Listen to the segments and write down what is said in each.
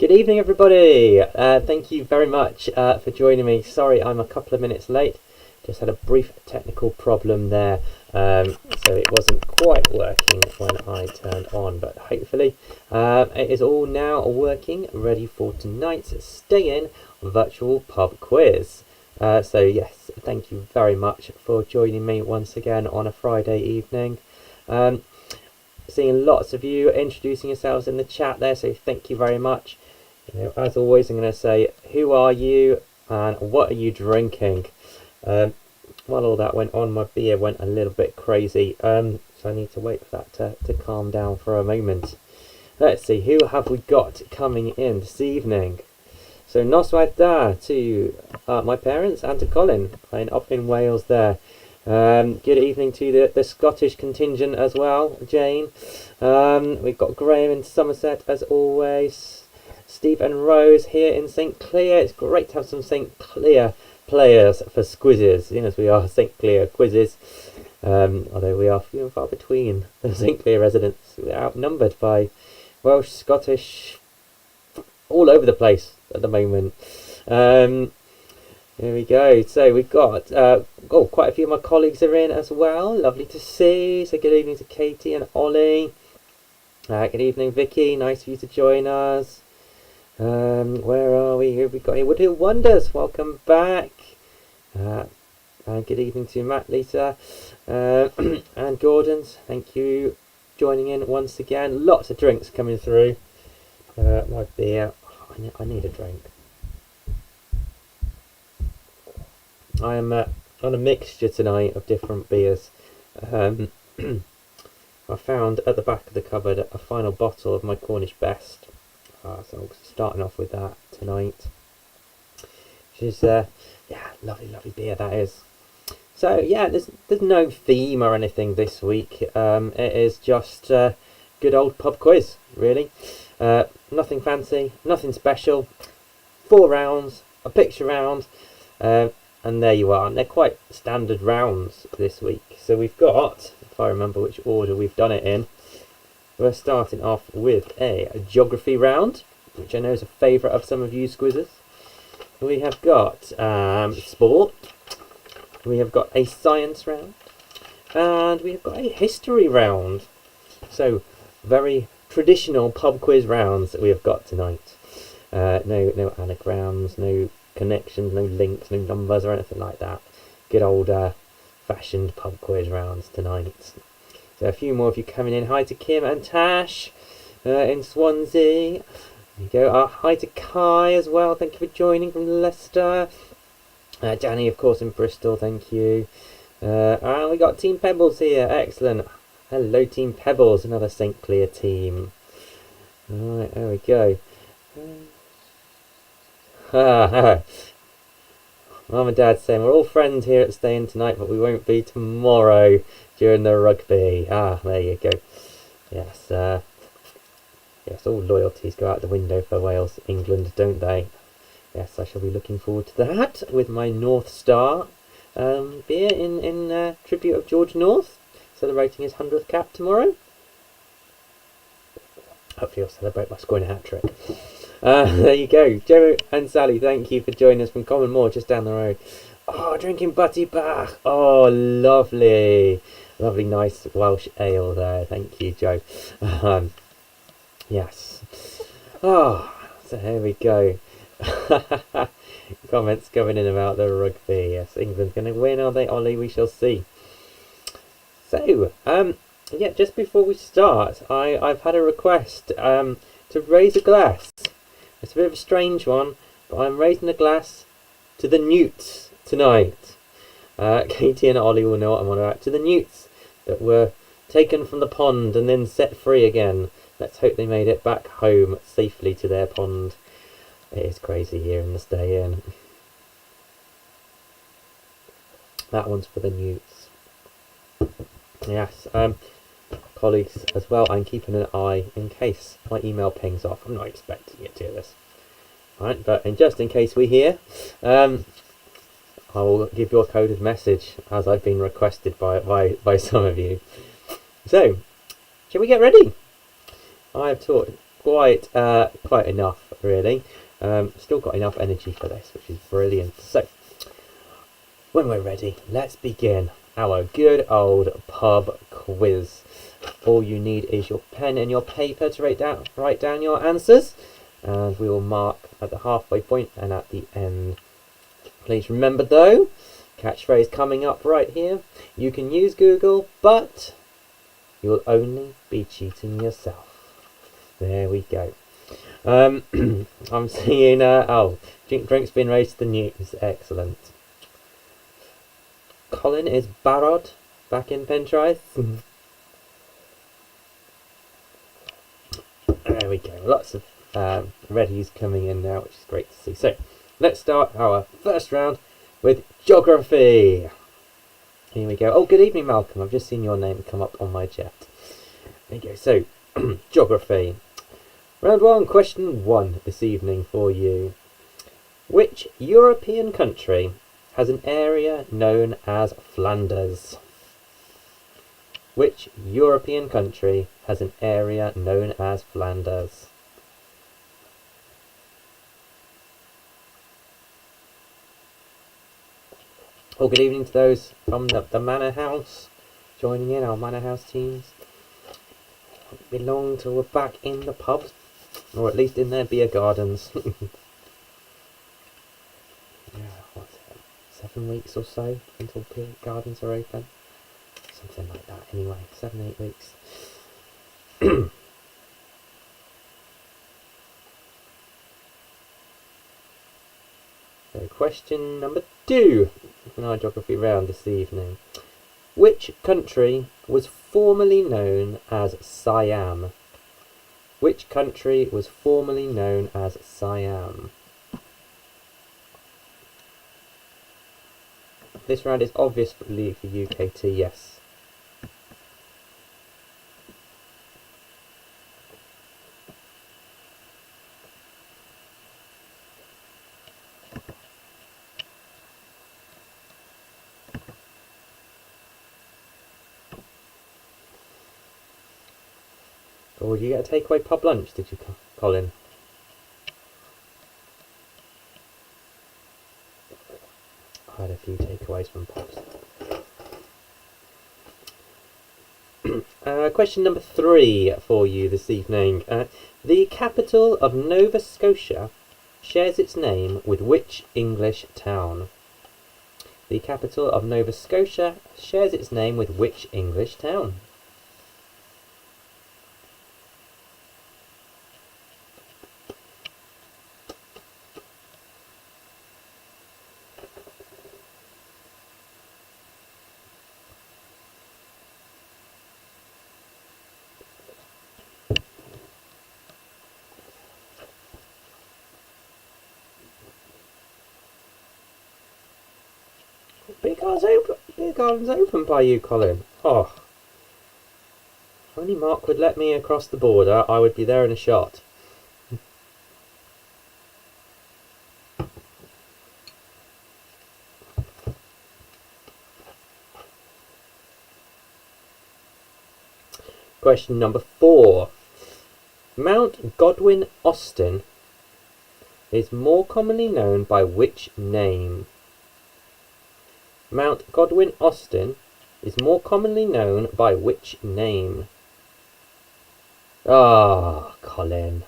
Good evening, everybody. Thank you very much for joining me. Sorry, I'm a couple of minutes late. Just had a brief technical problem there, so it wasn't quite working when I turned on, but hopefully it is all now working, ready for tonight's Stay In virtual pub quiz. So yes, thank you very much for joining me once again on a Friday evening. Seeing lots of you introducing yourselves in the chat there, so thank you very much. As always, I'm going to say, who are you and what are you drinking? While all that went on, my beer went a little bit crazy, so I need to wait for that to calm down for a moment. Let's see, who have we got coming in this evening? So Noswaith to my parents and to Colin, up in Wales there. Good evening to the Scottish contingent as well, Jane. We've got Graham in Somerset as always. Steve and Rose here in St Clear. It's great to have some St Clear players for Scuizzes, as we are St Clear quizzes. Although we are few and far between the St Clear residents. We're outnumbered by Welsh, Scottish, all over the place at the moment. Here we go. So we've got quite a few of my colleagues are in as well. Lovely to see. So good evening to Katie and Ollie. Good evening, Vicky. Nice of you to join us. Where are we? Who have we got here? Woodhill Wonders. Welcome back. And good evening to Matt, Lisa, and Gordon's. Thank you joining in once again. Lots of drinks coming through. My beer. I need a drink. I am on a mixture tonight of different beers. I found at the back of the cupboard a final bottle of my Cornish Best. So I'm starting off with that tonight. Which is, lovely beer that is. So yeah, there's no theme or anything this week. It is just good old pub quiz, really. Nothing fancy, nothing special. 4 rounds, a picture round. And there you are. And they're quite standard rounds this week. So we've got, if I remember which order we've done it in, we're starting off with a geography round, which I know is a favourite of some of you Scuizzes. We have got sport. We have got a science round. And we have got a history round. So, very traditional pub quiz rounds that we have got tonight. No anagrams, no connections, no links, no numbers or anything like that. Good old fashioned pub quiz rounds tonight. So a few more of you coming in. Hi to Kim and Tash in Swansea. There you go. Hi to Kai as well. Thank you for joining from Leicester. Danny, of course, in Bristol. Thank you. And we got Team Pebbles here. Excellent. Hello, Team Pebbles. Another St Clear team. Alright, there we go. Mum and Dad saying we're all friends here at Stay In tonight, but we won't be tomorrow during the rugby. There you go. Yes, all loyalties go out the window for Wales, England, don't they? Yes, I shall be looking forward to that with my North Star beer in tribute of George North, celebrating his 100th cap tomorrow. Hopefully I'll celebrate by scoring a hat-trick. There you go. Joe and Sally, thank you for joining us from Common Moor, just down the road. Oh, drinking Butty Bach. Oh, lovely. Lovely, nice Welsh ale there. Thank you, Joe. Yes. Oh, so here we go. Comments coming in about the rugby. Yes, England's going to win, are they, Ollie? We shall see. So, yeah, just before we start, I've had a request to raise a glass. It's a bit of a strange one, but I'm raising a glass to the newts tonight. Katie and Ollie will know what I'm on about. To the newts that were taken from the pond and then set free again. Let's hope they made it back home safely to their pond. It is crazy here in the Stay In. That one's for the newts. Yes, colleagues as well, I'm keeping an eye in case my email pings off. I'm not expecting it to this. Right, but just in case we hear, I will give your coded message as I've been requested by some of you. So, shall we get ready? I have talked quite enough really. Still got enough energy for this, which is brilliant. So, when we're ready, let's begin our good old pub quiz. All you need is your pen and your paper to write down your answers, and we will mark at the halfway point and at the end. Please remember though, catchphrase coming up right here, you can use Google, but you'll only be cheating yourself. There we go. I'm seeing, drink's been raised to the news. Excellent. Colin is Barod back in Pentraeth. There we go. Lots of readies coming in now, which is great to see. So, let's start our first round with geography. Here we go. Oh, good evening, Malcolm. I've just seen your name come up on my chat. There you go. So, geography. Round 1, question 1 this evening for you. Which European country has an area known as Flanders? Which European country has an area known as Flanders? Oh, good evening to those from the Manor House joining in, our Manor House teams. Belong till we're back in the pubs, or at least in their beer gardens. Yeah, what's it, 7 weeks or so until beer gardens are open? Something like that anyway, 7-8 weeks. So question number 2 in our geography round this evening. Which country was formerly known as Siam? Which country was formerly known as Siam? This round is obviously for UKT, yes. Or did you get a takeaway pub lunch, did you, Colin? I had a few takeaways from pubs. Question number 3 for you this evening. The capital of Nova Scotia shares its name with which English town? The capital of Nova Scotia shares its name with which English town? Beer garden's open by you, Colin. Oh. If only Mark would let me across the border, I would be there in a shot. Question number 4. Mount Godwin Austen is more commonly known by which name? Mount Godwin Austen is more commonly known by which name? Ah, Colin.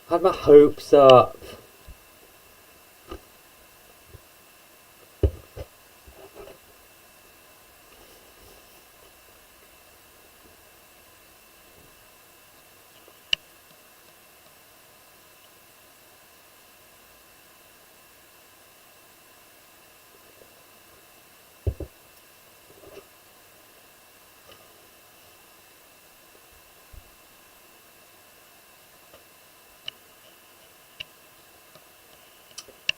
I had my hopes up.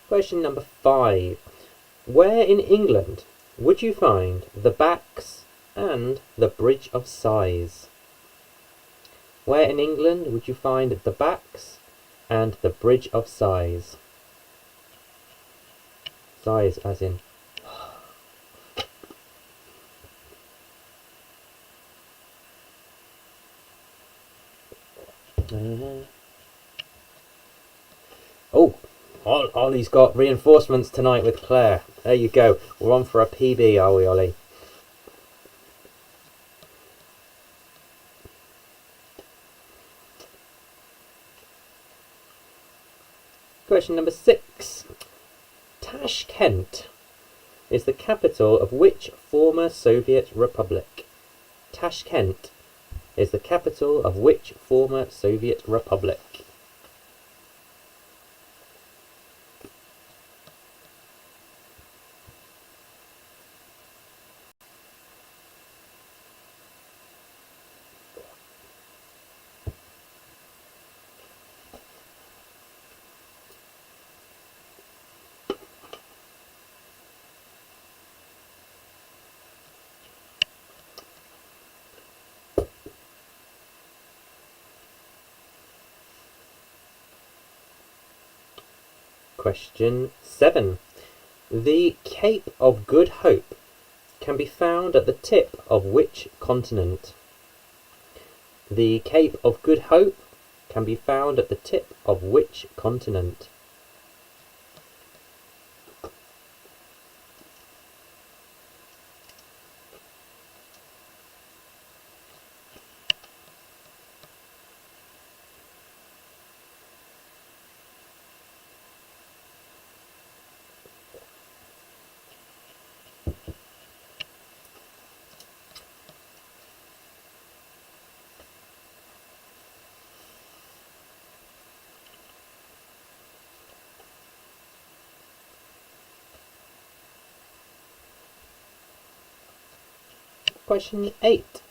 Question number 5. Where in England would you find the Backs and the Bridge of Sighs? Where in England would you find the Backs and the Bridge of Sighs? Sighs as in... Ollie's got reinforcements tonight with Claire. There you go. We're on for a PB, are we, Ollie? Question number 6. Tashkent is the capital of which former Soviet republic? Tashkent is the capital of which former Soviet republic? Question 7. The Cape of Good Hope can be found at the tip of which continent? The Cape of Good Hope can be found at the tip of which continent? Question 8.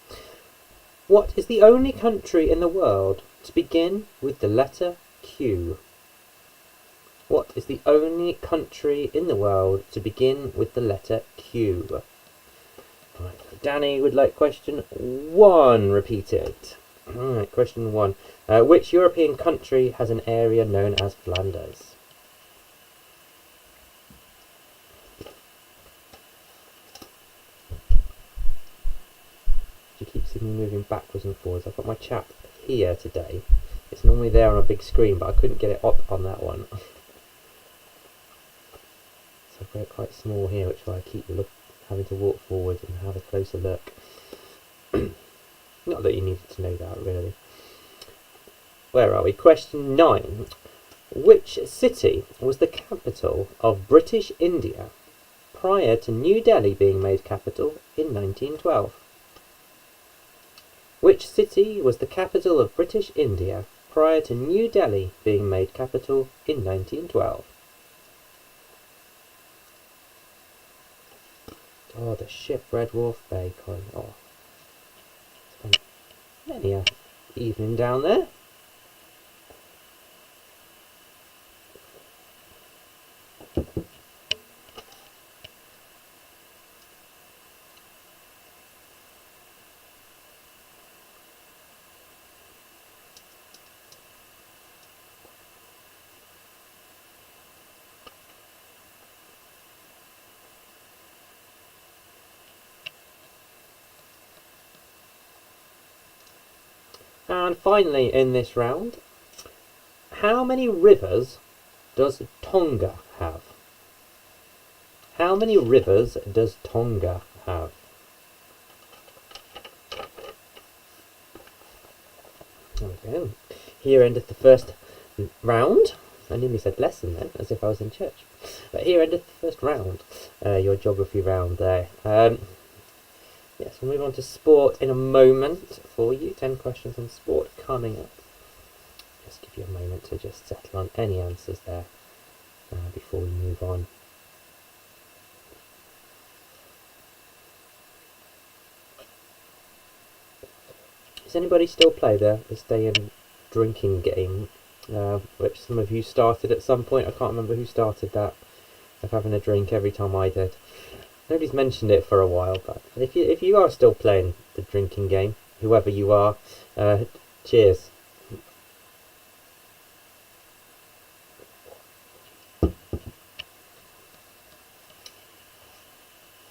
What is the only country in the world to begin with the letter Q? What is the only country in the world to begin with the letter Q? Right, Danny would like question 1 repeated. Alright, question 1. Which European country has an area known as Flanders? You keep seeing me moving backwards and forwards. I've got my chat here today. It's normally there on a big screen, but I couldn't get it up on that one. So I've got it quite small here, which is why I keep having to walk forward and have a closer look. Not that you needed to know that, really. Where are we? Question 9. Which city was the capital of British India prior to New Delhi being made capital in 1912? Which city was the capital of British India prior to New Delhi being made capital in 1912? Oh, the ship Red Wharf Bay coin. Oh, spent many a evening down there. And finally in this round, how many rivers does Tonga have? How many rivers does Tonga have? There we go. Here endeth the first round. I nearly said lesson then, as if I was in church. But here endeth the first round, your geography round there. Yes, we'll move on to sport in a moment for you. 10 questions on sport coming up. Just give you a moment to just settle on any answers there before we move on. Does anybody still play this day in drinking game, which some of you started at some point? I can't remember who started that, of having a drink every time I did. Nobody's mentioned it for a while, but if you are still playing the drinking game, whoever you are, cheers.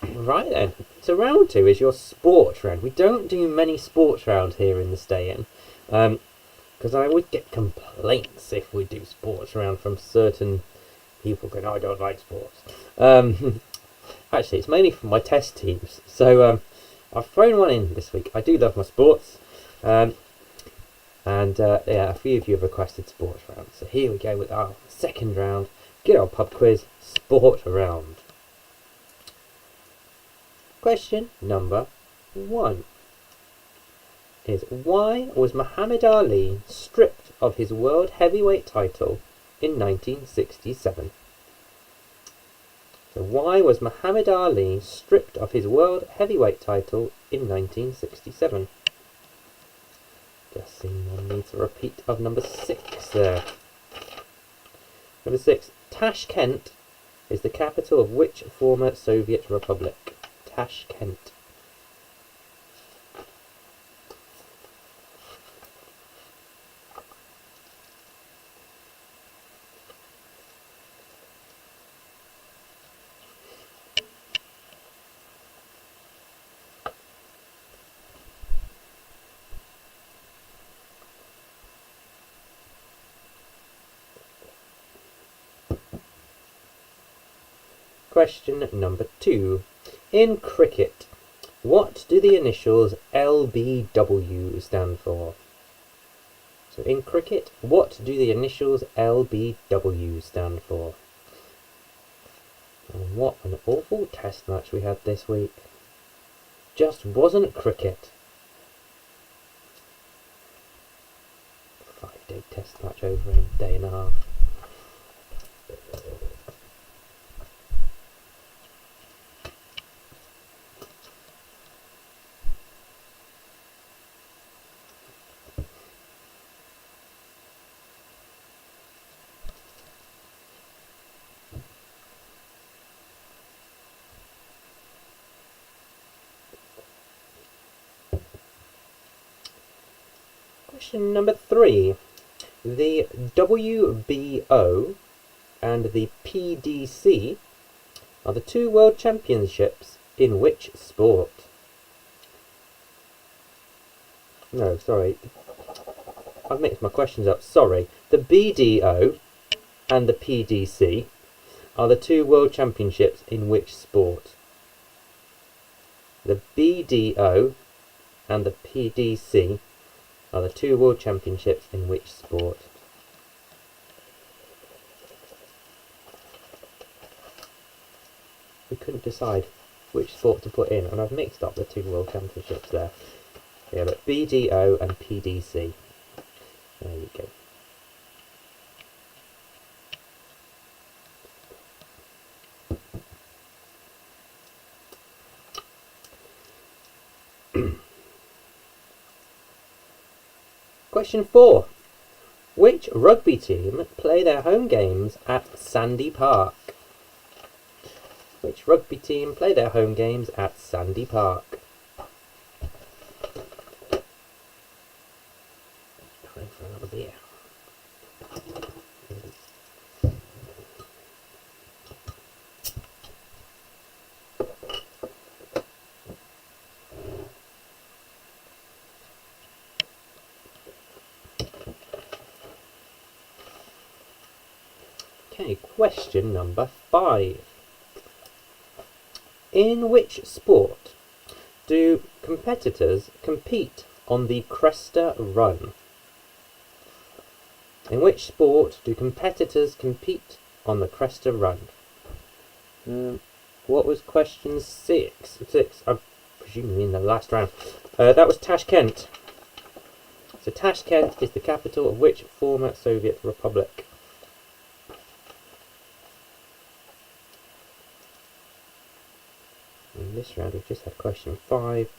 Right then, so round 2 is your sports round. We don't do many sports rounds here in the stay-in, because I would get complaints if we do sports round from certain people going, I don't like sports. Actually, it's mainly for my test teams. So I've thrown one in this week. I do love my sports. Yeah, a few of you have requested sports round. So here we go with our second round. Good old pub quiz, sport round. Question number 1 is, why was Muhammad Ali stripped of his world heavyweight title in 1967? So why was Muhammad Ali stripped of his world heavyweight title in 1967? Just seeing one needs a repeat of number 6 there. Number 6. Tashkent is the capital of which former Soviet republic? Tashkent. Question number 2. In cricket, what do the initials LBW stand for? So in cricket, what do the initials LBW stand for? And what an awful test match we had this week. Just wasn't cricket. 5-day test match over in a day and a half. Question number 3. The WBO and the PDC are the 2 world championships in which sport? No, sorry. I've mixed my questions up. Sorry. The BDO and the PDC are the 2 world championships in which sport? The BDO and the PDC are the 2 world championships in which sport? We couldn't decide which sport to put in, and I've mixed up the 2 world championships there. Yeah, but BDO and PDC. There you go. Question 4. Which rugby team play their home games at Sandy Park? Which rugby team play their home games at Sandy Park? Trying for another beer. Okay, question number 5. In which sport do competitors compete on the Cresta Run? In which sport do competitors compete on the Cresta Run? What was question 6? I'm presuming in the last round. That was Tashkent. So Tashkent is the capital of which former Soviet republic? In this round we've just had question 5.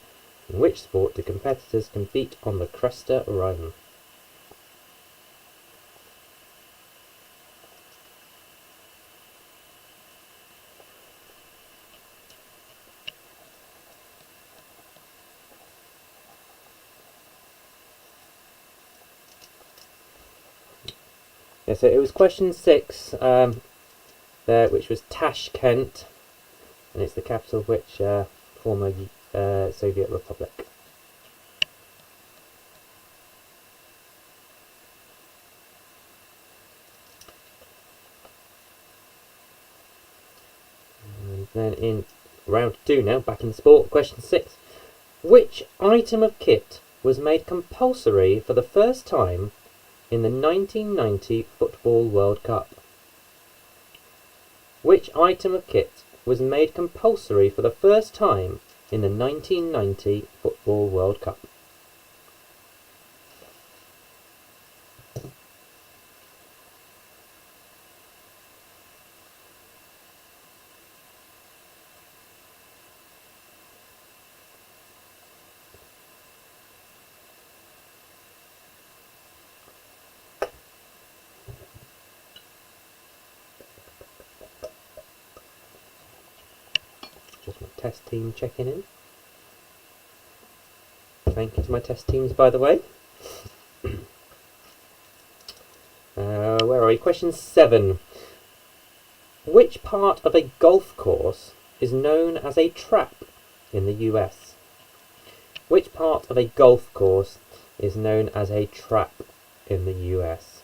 In which sport do competitors compete on the Cresta Run? Yeah, so it was question 6 there, which was Tashkent, and it's the capital of which former Soviet republic? Then in round 2 now, back in the sport. Question 6. Which item of kit was made compulsory for the first time in the 1990 Football World Cup? Which item of kit was made compulsory for the first time in the 1990 Football World Cup? Just my test team checking in. Thank you to my test teams, by the way. Where are we? Question 7. Which part of a golf course is known as a trap in the US? Which part of a golf course is known as a trap in the US?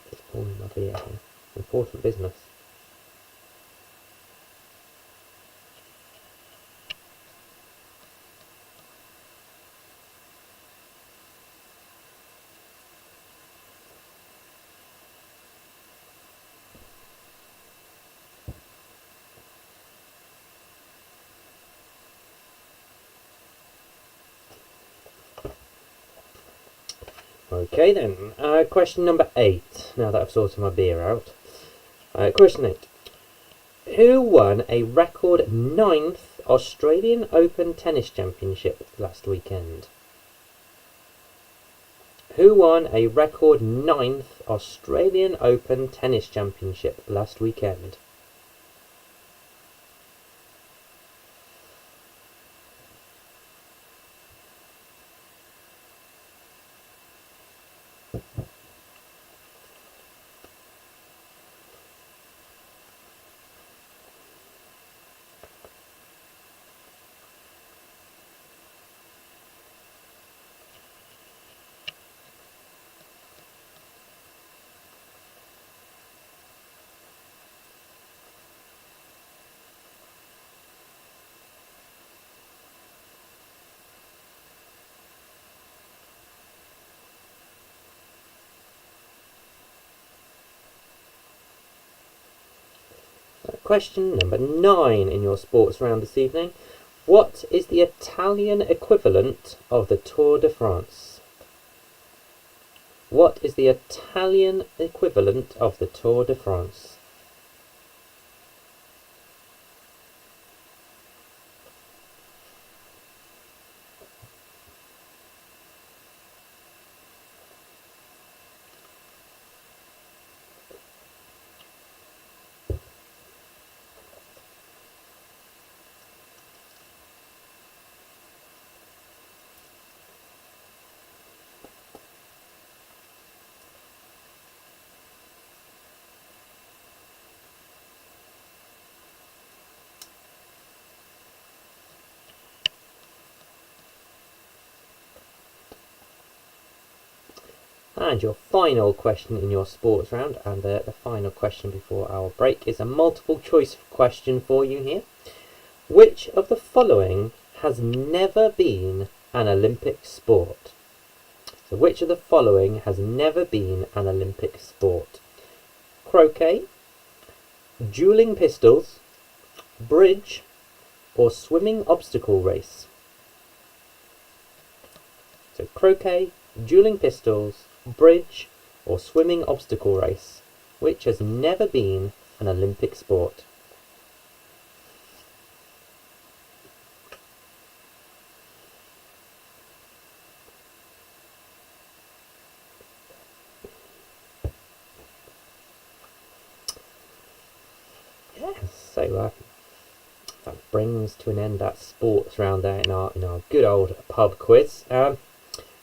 Just pouring my beer here. Important business. Okay then, question number 8, now that I've sorted my beer out. Question 8. Who won a record 9th Australian Open Tennis Championship last weekend? Who won a record 9th Australian Open Tennis Championship last weekend? Question number 9 in your sports round this evening. What is the Italian equivalent of the Tour de France? What is the Italian equivalent of the Tour de France? And your final question in your sports round, and the final question before our break, is a multiple choice question for you here. Which of the following has never been an Olympic sport? So which of the following has never been an Olympic sport? Croquet, dueling pistols, bridge, or swimming obstacle race? So croquet, dueling pistols, bridge, or swimming obstacle race, which has never been an Olympic sport? Yes, so that brings to an end that sports round there in our good old pub quiz.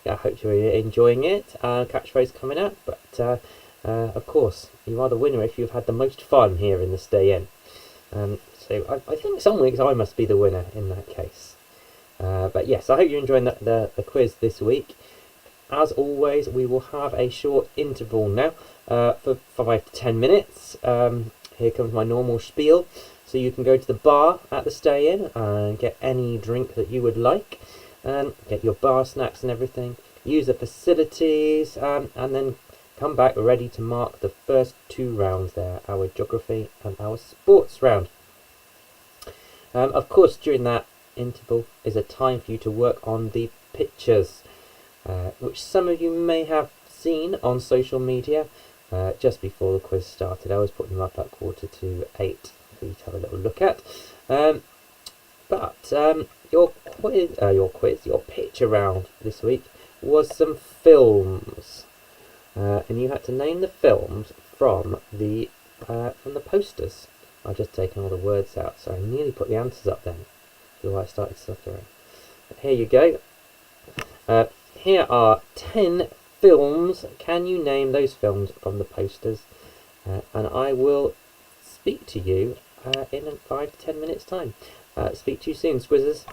I hope you're enjoying it. Catchphrase coming up, but of course you are the winner if you've had the most fun here in the Stay In. So I think some weeks I must be the winner in that case. But yes, I hope you're enjoying the quiz this week. as always, we will have a short interval now for 5 to 10 minutes. Here comes my normal spiel. So you can go to the bar at the stay-in and get any drink that you would like, and get your bar snacks and everything, use the facilities, and then come back ready to mark the first 2 rounds there, our geography and our sports round. Of course, during that interval is a time for you to work on the pictures, which some of you may have seen on social media just before the quiz started. I was putting them up at 7:45 for you to have a little look at. But your picture round this week was some films, and you had to name the films from the posters. I've just taken all the words out, so I nearly put the answers up then before I started stuttering. Here you go. Here are 10 films. Can you name those films from the posters? And I will speak to you in 5 to 10 minutes time. Speak to you soon, Scuizzes.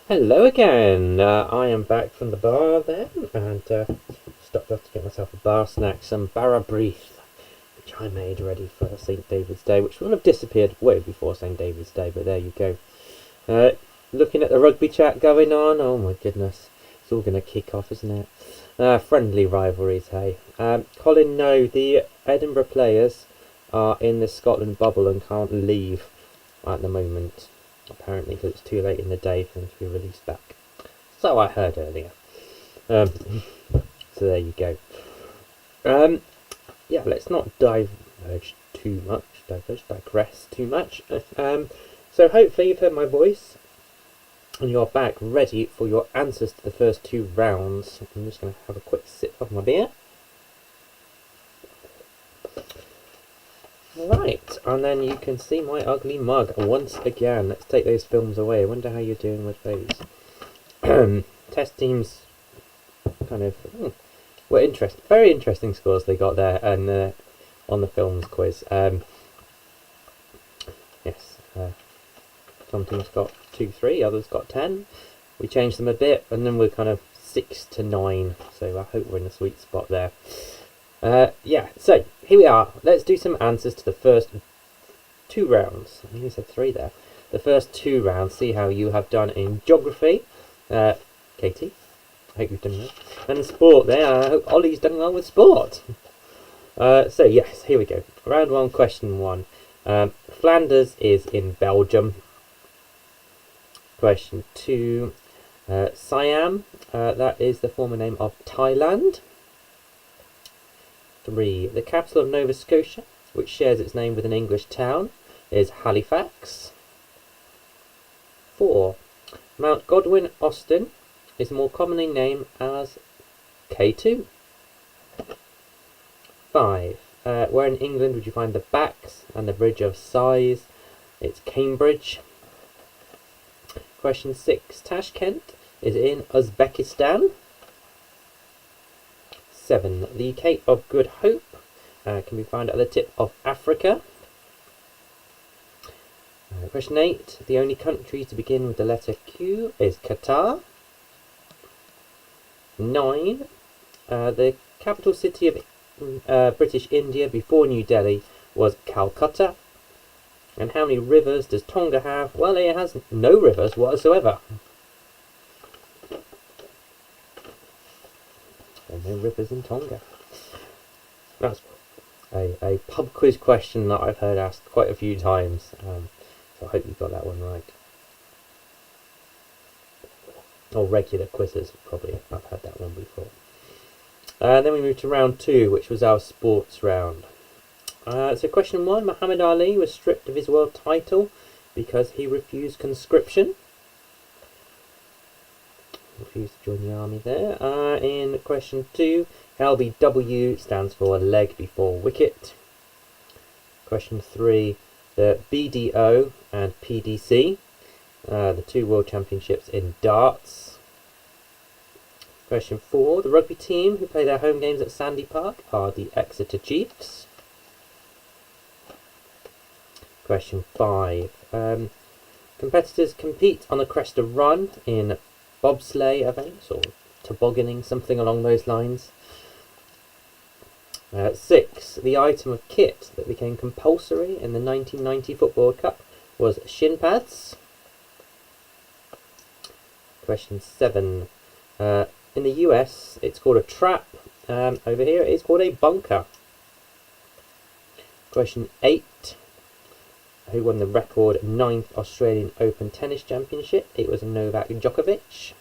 Hello again. I am back from the bar then, and stopped off to get myself a bar snack, some Barra Brief, which I made ready for St. David's Day, which would have disappeared way before St. David's Day, but there you go. Looking at the rugby chat going on, oh my goodness, it's all going to kick off, isn't it? Friendly rivalries, hey. Colin, no, the Edinburgh players are in the Scotland bubble and can't leave at the moment. Apparently, because it's too late in the day for them to be released back. So I heard earlier. So there you go. Yeah, let's not digress too much. So hopefully you've heard my voice and you're back ready for your answers to the first 2 rounds. I'm just going to have a quick sip of my beer. Right, and then you can see my ugly mug once again. Let's take those films away. I wonder how you're doing with those. Test teams kind of were interesting. Very interesting scores they got there and on the films quiz. Yes, some teams got 2, 3, others got 10. We changed them a bit, and then we're kind of 6 to 9. So I hope we're in the sweet spot there. Yeah, so here we are. Let's do some answers to the first 2 rounds. I think I said 3 there. The first 2 rounds, see how you have done in geography. Katie, I hope you've done well. And sport there, I hope Ollie's done well with sport. So yes, here we go. Round 1, question 1. Flanders is in Belgium. Question 2. Siam, that is the former name of Thailand. 3. The capital of Nova Scotia, which shares its name with an English town, is Halifax. 4. Mount Godwin Austen is more commonly named as K2. 5. Where in England would you find the Backs and the Bridge of Sighs? It's Cambridge. Question 6. Tashkent is in Uzbekistan. 7. The Cape of Good Hope can be found at the tip of Africa. Question 8. The only country to begin with the letter Q is Qatar. 9. The capital city of British India before New Delhi was Calcutta. And how many rivers does Tonga have? Well, it has no rivers whatsoever. There are no rivers in Tonga. That's a pub quiz question that I've heard asked quite a few times. So I hope you got that one right. Or regular quizzes, probably. I've had that one before. Then we move to round 2, which was our sports round. So question 1, Muhammad Ali was stripped of his world title because he refused conscription. Refused to join the army there. In question 2, LBW stands for leg before wicket. Question 3, the BDO and PDC, the 2 world championships in darts. Question 4, the rugby team who play their home games at Sandy Park are the Exeter Chiefs. Question 5, competitors compete on the Cresta Run in bobsleigh events or tobogganing, something along those lines. 6, the item of kit that became compulsory in the 1990 Football Cup was shin pads. Question 7, in the US it's called a trap. Over here it's called a bunker. Question 8, who won the record 9th Australian Open Tennis Championship? It was Novak Djokovic.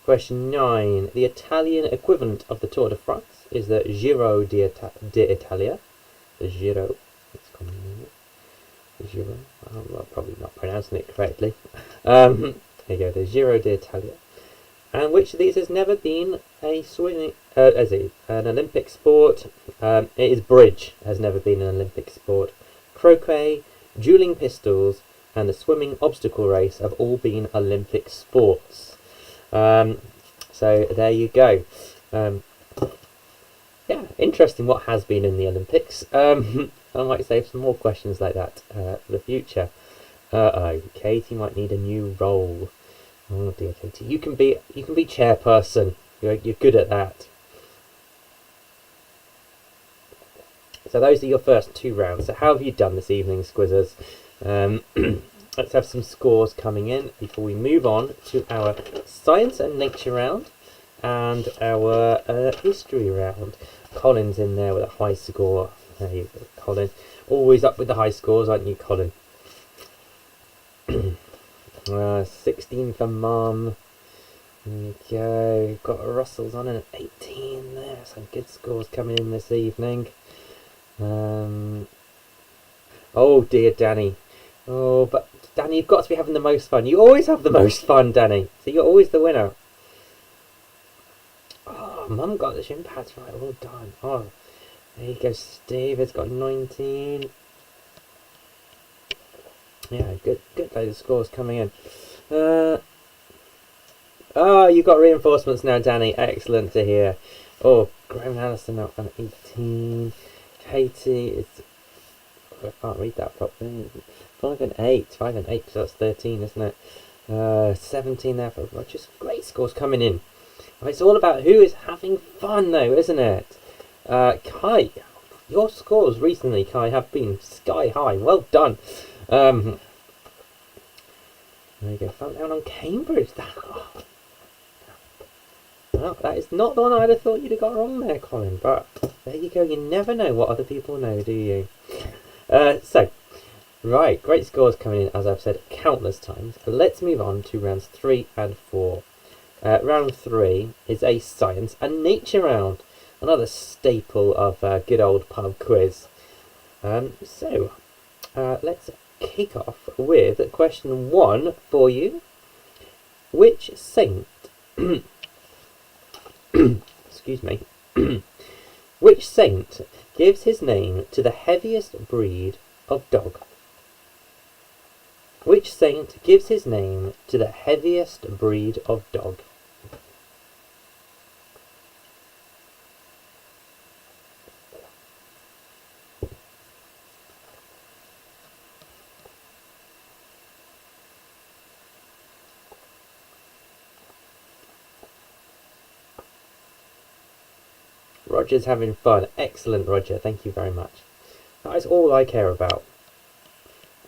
Question 9. The Italian equivalent of the Tour de France is the Giro d'Italia. The Giro. It's commonly known. The Giro. I'm probably not pronouncing it correctly. There you go. The Giro d'Italia. And which of these has never been a swimming, an Olympic sport? It is bridge. Has never been an Olympic sport. Croquet, dueling pistols, and the swimming obstacle race have all been Olympic sports. So there you go. Yeah, interesting what has been in the Olympics. I might save some more questions like that for the future. Uh-oh, Katie might need a new role. Oh dear, Katie. You can be chairperson. You're good at that. So those are your first 2 rounds. So how have you done this evening, Scuizzes? Let's have some scores coming in before we move on to our science and nature round and our history round. Colin's in there with a high score. There you go, Colin. Always up with the high scores, aren't you, Colin? 16 for Mum. There you go. Got Russell's on an 18 there. Some good scores coming in this evening. Oh dear, Danny. Oh, but Danny, you've got to be having the most fun. You always have the most fun, Danny. So you're always the winner. Oh, Mum got the shin pads right. Well done. Oh, there you go, Steve. It's got 19. Yeah, good load of scores coming in. Oh, you got reinforcements now, Danny. Excellent to hear. Oh, Graham and Alison up on 18. Katie is... I can't read that properly. 5 and 8. 5 and 8, so that's 13, isn't it? 17 there for Rogers. Great scores coming in. It's all about who is having fun, though, isn't it? Kai, your scores recently, Kai, have been sky high. Well done. There you go. Fell down on Cambridge. Well, that is not the one I'd have thought you'd have got wrong there, Colin. But there you go. You never know what other people know, do you? Right, great scores coming in, as I've said countless times. Let's move on to rounds 3 and 4. Round 3 is a science and nature round. Another staple of good old pub quiz. Let's kick off with question 1 for you. Which saint... excuse me. Which saint gives his name to the heaviest breed of dog? Which saint gives his name to the heaviest breed of dog? Roger's having fun. Excellent, Roger. Thank you very much. That is all I care about.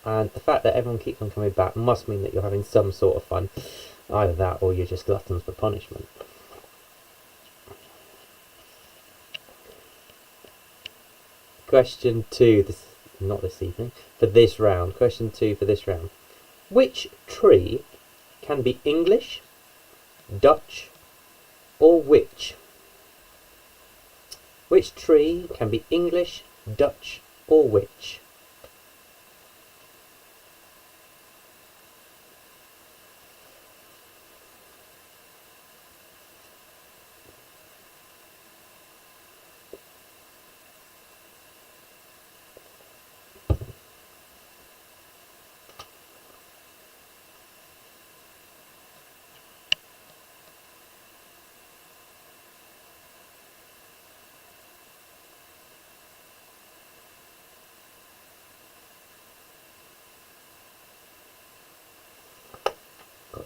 And the fact that everyone keeps on coming back must mean that you're having some sort of fun. Either that or you're just gluttons for punishment. Question 2, not this evening, for this round. Question 2 for this round. Which tree can be English, Dutch, or witch? Which tree can be English, Dutch, or witch?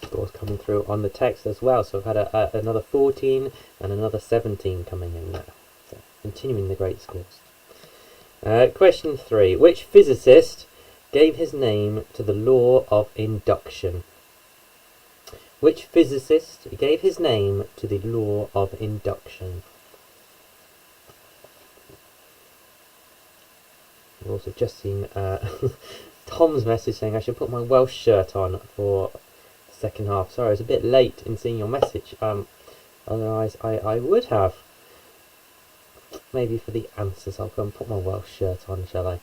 Scores coming through on the text as well, so I've had another 14 and another 17 coming in there, so continuing the great scores. Question 3. Which physicist gave his name to the law of induction? Which physicist gave his name to the law of induction? I've also just seen Tom's message saying I should put my Welsh shirt on for second half. Sorry, I was a bit late in seeing your message. Otherwise I would have. Maybe for the answers I'll go and put my Welsh shirt on, shall I?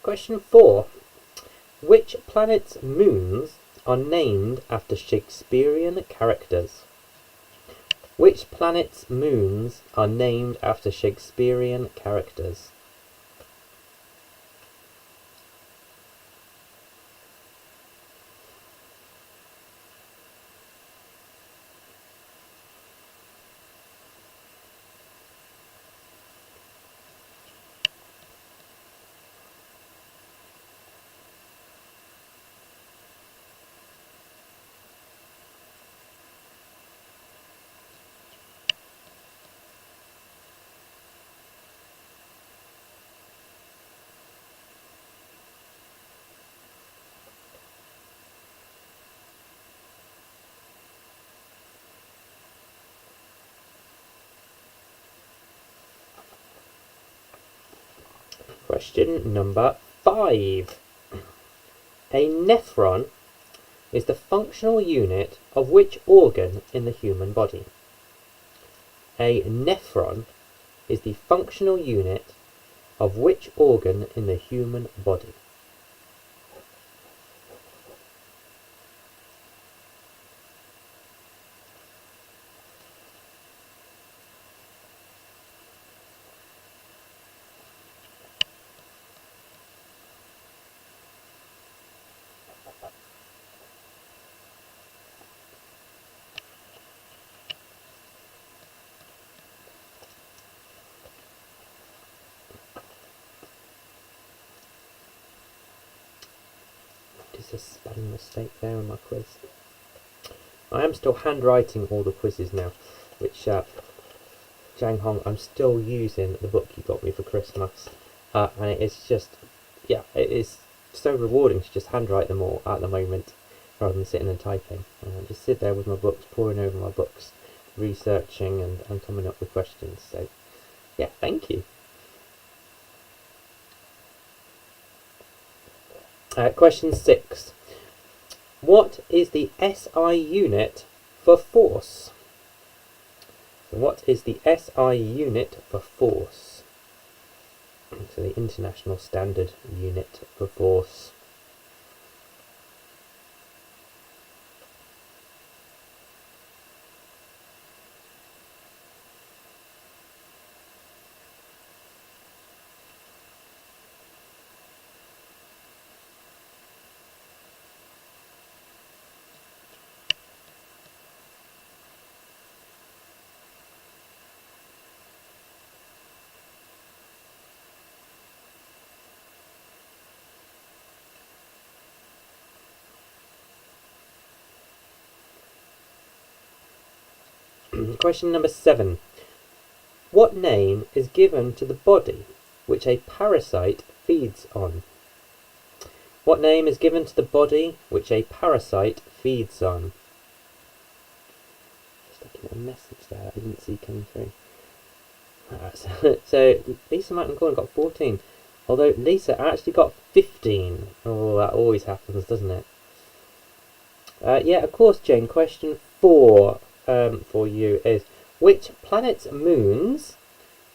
Question 4. Which planet's moons are named after Shakespearean characters? Which planet's moons are named after Shakespearean characters? Question number 5. A nephron is the functional unit of which organ in the human body? A nephron is the functional unit of which organ in the human body? What is a spelling mistake there in my quiz? I am still handwriting all the quizzes now, which Jang Hong, I'm still using the book you got me for Christmas, and it's just, yeah, it is so rewarding to just handwrite them all at the moment, rather than sitting and typing. Just sit there with my books, poring over my books, researching and coming up with questions. So, yeah, thank you. Question 6. What is the SI unit for force? So what is the SI unit for force? So the International Standard Unit for force. Question number 7. What name is given to the body which a parasite feeds on? What name is given to the body which a parasite feeds on? Just looking at a message there I didn't see coming through. So Lisa Martin Corn got 14, although Lisa actually got 15. Oh, that always happens, doesn't it? Yeah, of course, Jane. Question 4 for you is, which planet's moons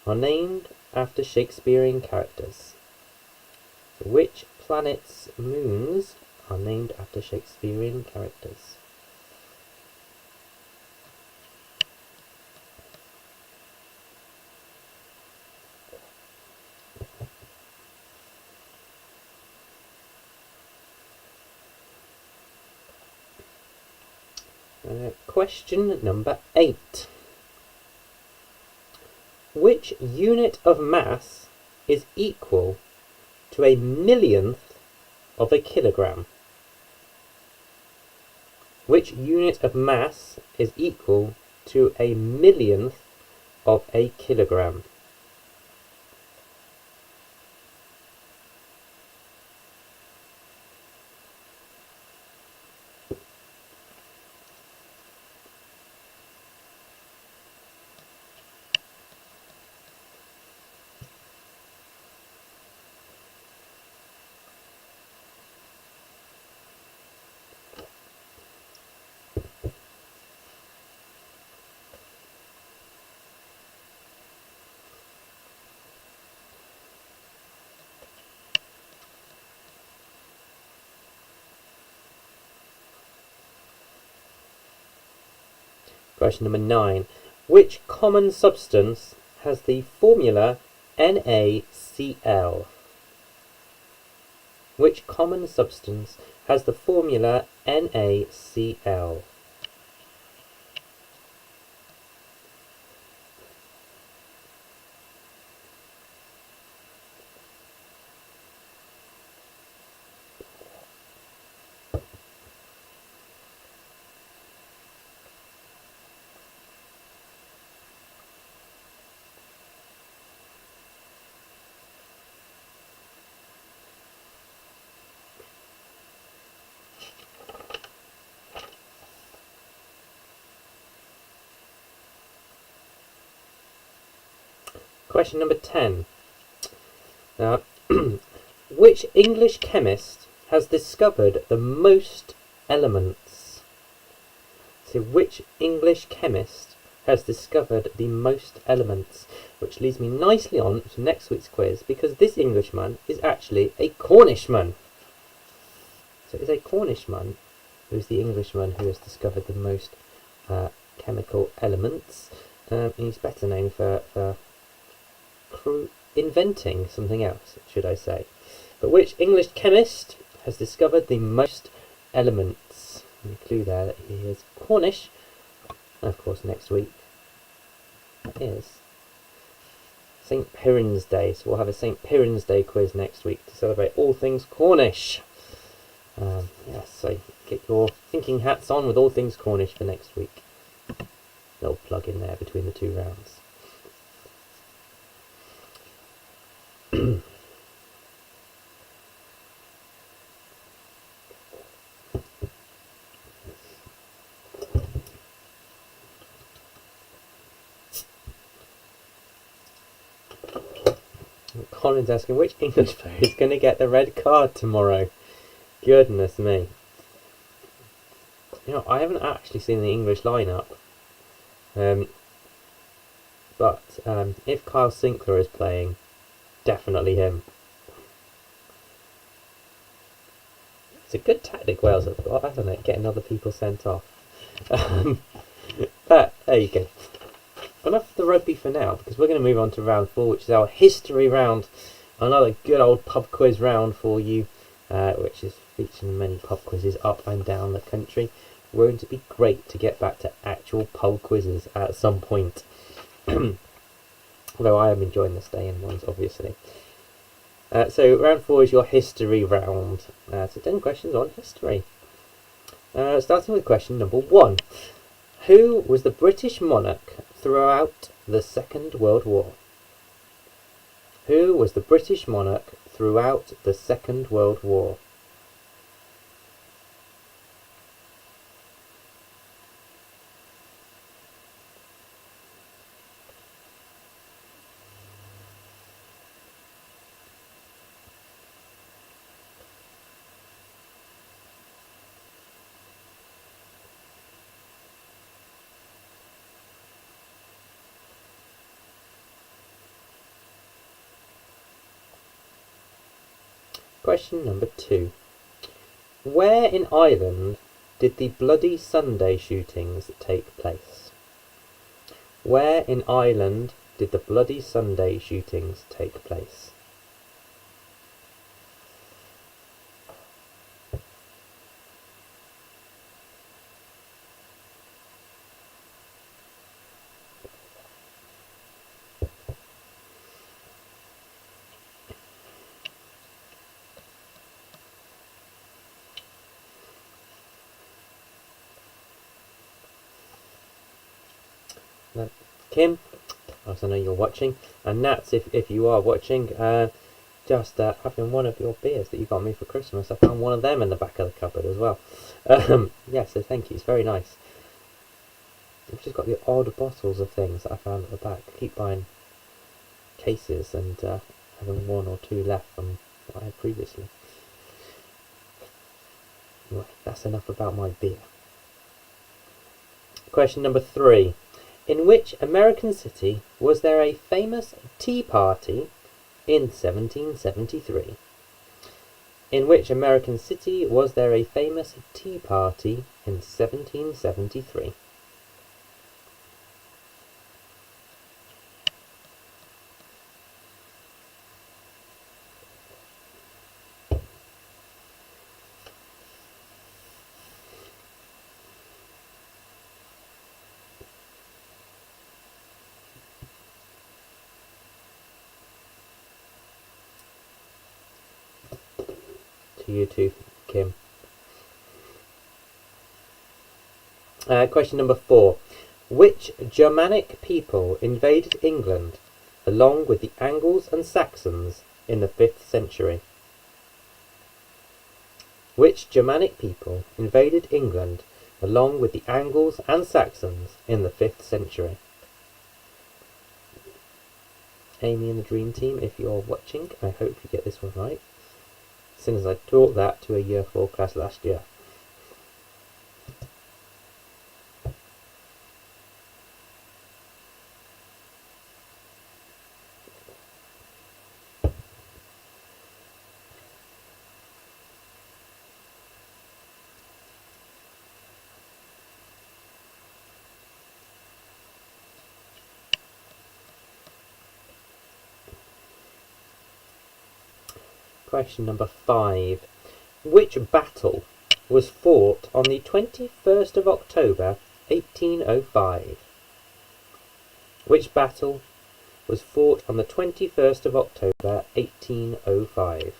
are named after Shakespearean characters? So which planet's moons are named after Shakespearean characters? Question number 8. Which unit of mass is equal to a millionth of a kilogram? Which unit of mass is equal to a millionth of a kilogram? Question number 9. Which common substance has the formula NaCl? Which common substance has the formula NaCl? Question number 10. Now, Which English chemist has discovered the most elements? So which English chemist has discovered the most elements? Which leads me nicely on to next week's quiz, because this Englishman is actually a Cornishman. So it's a Cornishman who is the Englishman who has discovered the most chemical elements. He's better known for inventing something else, should I say. But which English chemist has discovered the most elements? And a clue there that he is Cornish. And of course next week is St. Piran's Day, so we'll have a St. Piran's Day quiz next week to celebrate all things Cornish. Yes, so get your thinking hats on with all things Cornish for next week. Little plug in there between the two rounds. Colin's asking which English player is going to get the red card tomorrow. Goodness me. You know, I haven't actually seen the English lineup. But if Kyle Sinclair is playing, definitely him. It's a good tactic Wales have got, hasn't it? Getting other people sent off. But there you go. Enough of the rugby for now, because we're going to move on to round 4, which is our history round. Another good old pub quiz round for you, which is featuring many pub quizzes up and down the country. We're going to be great to get back to actual pub quizzes at some point. Although I am enjoying the stay-in ones, obviously. So round 4 is your history round. So 10 questions on history. Starting with question number 1. Who was the British monarch throughout the Second World War? Who was the British monarch throughout the Second World War? Question number 2. Where in Ireland did the Bloody Sunday shootings take place? Where in Ireland did the Bloody Sunday shootings take place? Kim, as I know you're watching, and Nats, if you are watching, just having one of your beers that you got me for Christmas. I found one of them in the back of the cupboard as well. Yeah, so thank you, it's very nice. I've just got the odd bottles of things that I found at the back. I keep buying cases and having 1 or 2 left from what I had previously. Right, that's enough about my beer. Question number 3. In which American city was there a famous tea party in 1773? In which American city was there a famous tea party in 1773? To you too, Kim. Question number 4. Which Germanic people invaded England along with the Angles and Saxons in the 5th century? Which Germanic people invaded England along with the Angles and Saxons in the 5th century? Amy and the Dream Team, if you're watching, I hope you get this one right. since I taught that to a Year 4 class last year. Question number 5. Which battle was fought on the 21st of October 1805? Which battle was fought on the 21st of October 1805?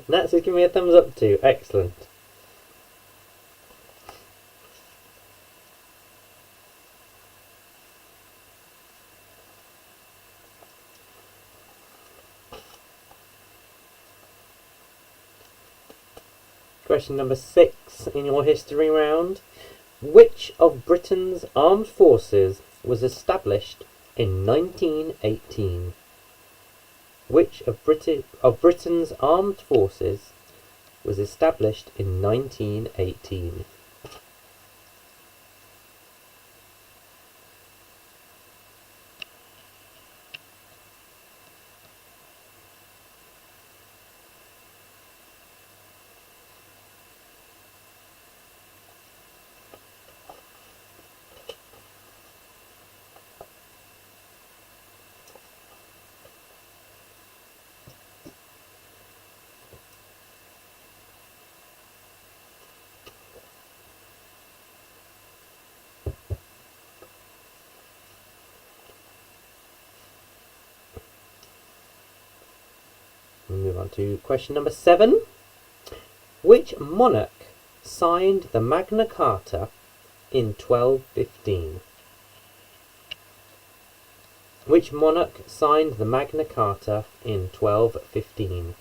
That's give me a thumbs up too. Excellent. Question number 6 in your history round. Which of Britain's armed forces was established in 1918? Which of Britain's armed forces was established in 1918? We'll move on to question number 7. Which monarch signed the Magna Carta in 1215? Which monarch signed the Magna Carta in 1215?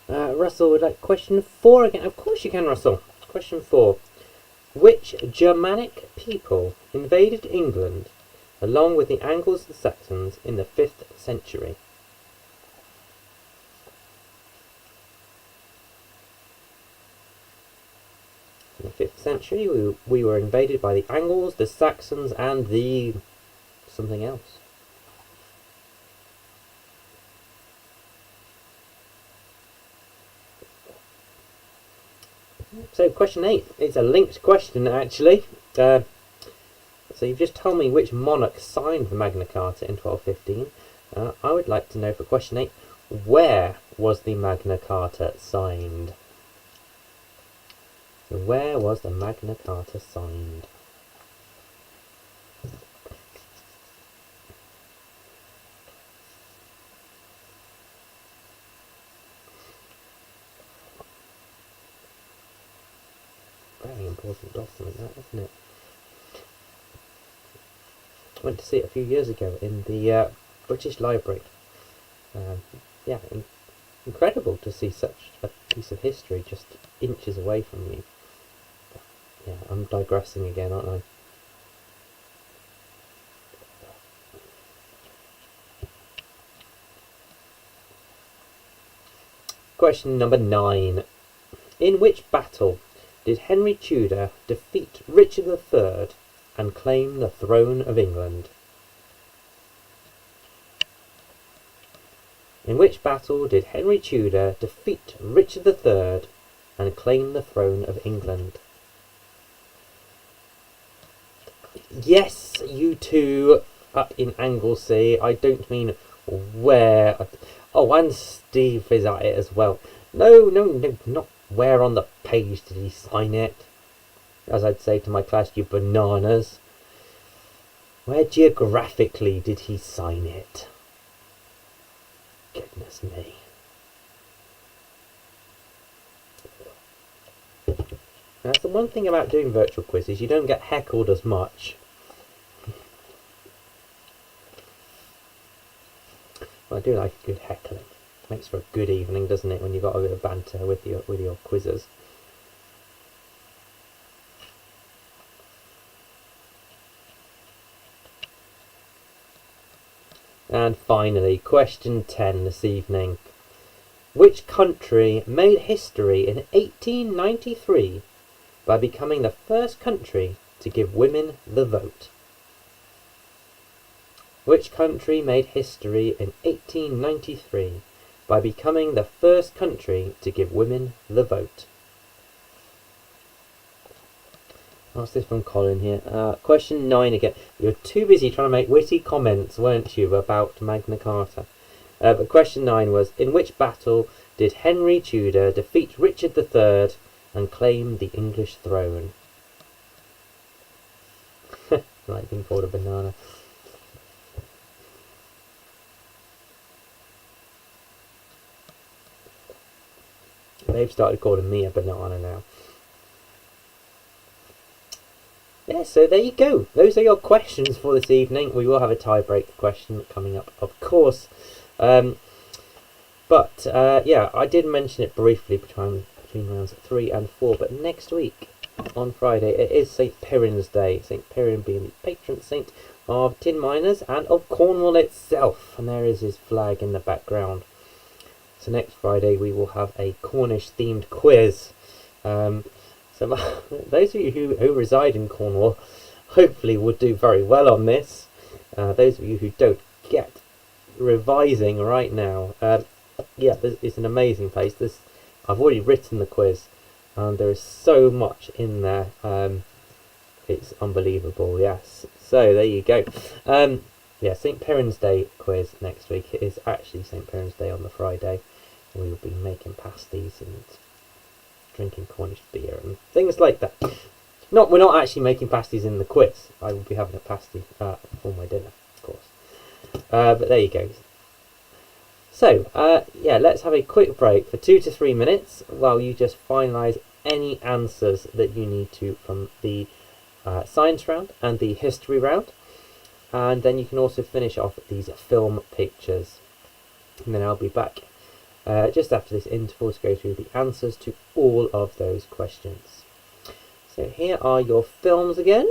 Russell would like question 4 again. Of course you can, Russell. Question 4. Which Germanic people invaded England along with the Angles and Saxons in the 5th century? In the 5th century we were invaded by the Angles, the Saxons and the something else. So question 8, it's a linked question actually. So you've just told me which monarch signed the Magna Carta in 1215. I would like to know for question 8, where was the Magna Carta signed? So where was the Magna Carta signed? Very important document, that, isn't it? I went to see it a few years ago in the British Library. Yeah, incredible to see such a piece of history just inches away from you. Yeah, I'm digressing again, aren't I? Question number 9. In which battle did Henry Tudor defeat Richard III and claim the throne of England? In which battle did Henry Tudor defeat Richard III and claim the throne of England? Yes, you two up in Anglesey. I don't mean where. Oh, and Steve is at it as well. No, no, no, not where on the page did he sign it. As I'd say to my class, you bananas. Where geographically did he sign it? Goodness me. That's the one thing about doing virtual quizzes, you don't get heckled as much. Well, I do like a good heckling. Makes for a good evening, doesn't it, when you've got a bit of banter with your quizzes. And finally, question 10 this evening. Which country made history in 1893 by becoming the first country to give women the vote? Which country made history in 1893 by becoming the first country to give women the vote? What's this from Colin here? Question 9 again. You're too busy trying to make witty comments, weren't you, about Magna Carta? But question 9 was, in which battle did Henry Tudor defeat Richard III and claim the English throne? Like being called a banana. They've started calling me a banana now. Yeah, so there you go. Those are your questions for this evening. We will have a tie-break question coming up, of course. Yeah, I did mention it briefly between rounds 3 and 4, but next week, on Friday, it is St. Piran's Day. St. Piran being the patron saint of tin miners and of Cornwall itself. And there is his flag in the background. So next Friday we will have a Cornish-themed quiz. So those of you who reside in Cornwall hopefully would do very well on this. Those of you who don't, get revising right now. Yeah, it's an amazing place. I've already written the quiz, and there is so much in there. It's unbelievable. Yes. So there you go. Yeah, St. Piran's Day quiz next week. It is actually St. Piran's Day on the Friday. We will be making pasties and drinking Cornish beer and things like that. We're not actually making pasties in the quiz. I will be having a pasty for my dinner, of course. But there you go. So, yeah, let's have a quick break for 2 to 3 minutes while you just finalise any answers that you need to from the science round and the history round. And then you can also finish off these film pictures. And then I'll be back just after this interval to go through the answers to all of those questions. So here are your films again,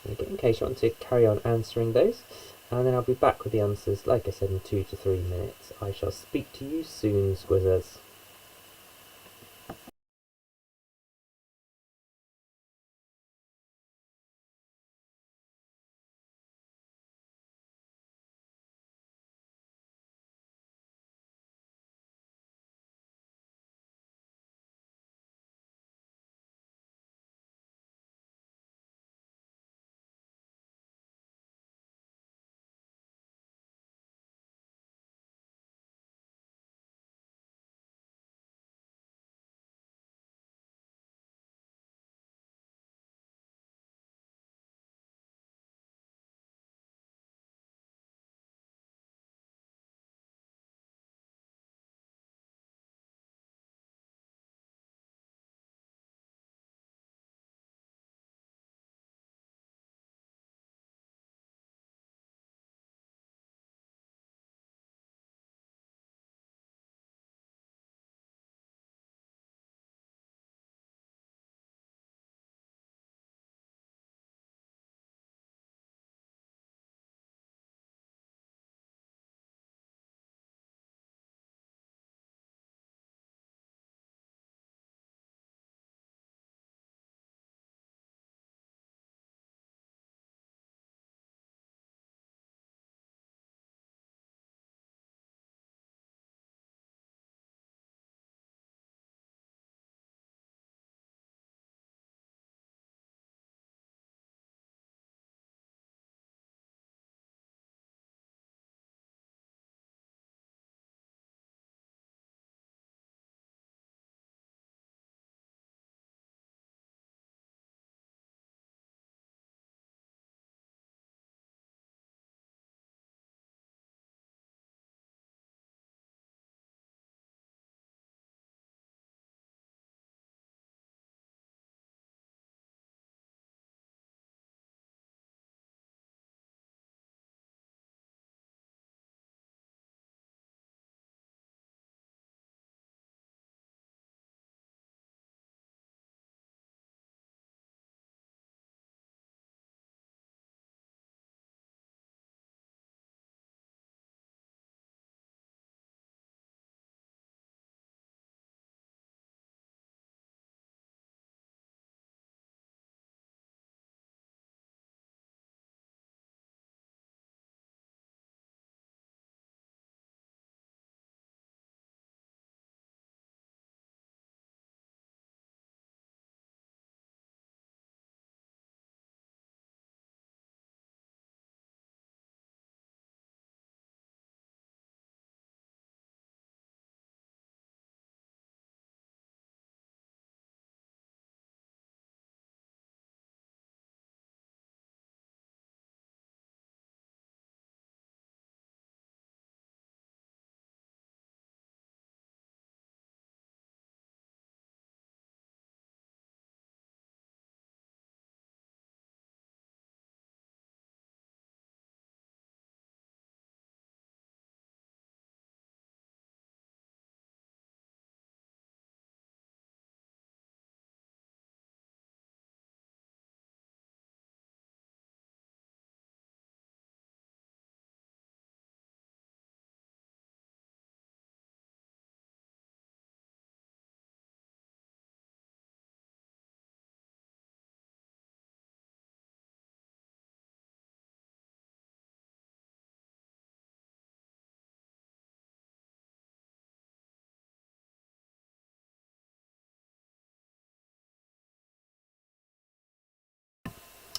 in case you want to carry on answering those. And then I'll be back with the answers, like I said, in 2 to 3 minutes. I shall speak to you soon, Scuizzes.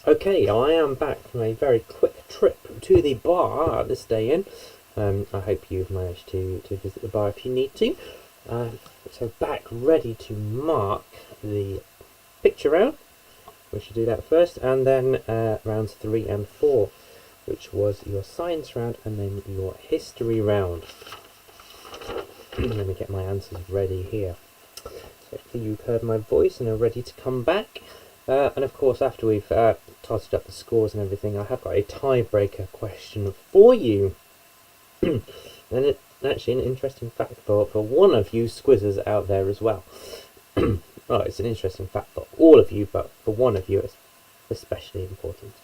Okay, I am back from a very quick trip to the bar this day in. I hope you've managed to visit the bar if you need to. So back ready to mark the picture round. We should do that first, and then rounds 3 and 4, which was your science round and then your history round. Let me get my answers ready here. So hopefully you've heard my voice and are ready to come back. And of course, after we've totted up the scores and everything, I have got a tiebreaker question for you. And it's actually an interesting fact for one of you Scuizzes out there as well. Well, it's an interesting fact for all of you, but for one of you it's especially important.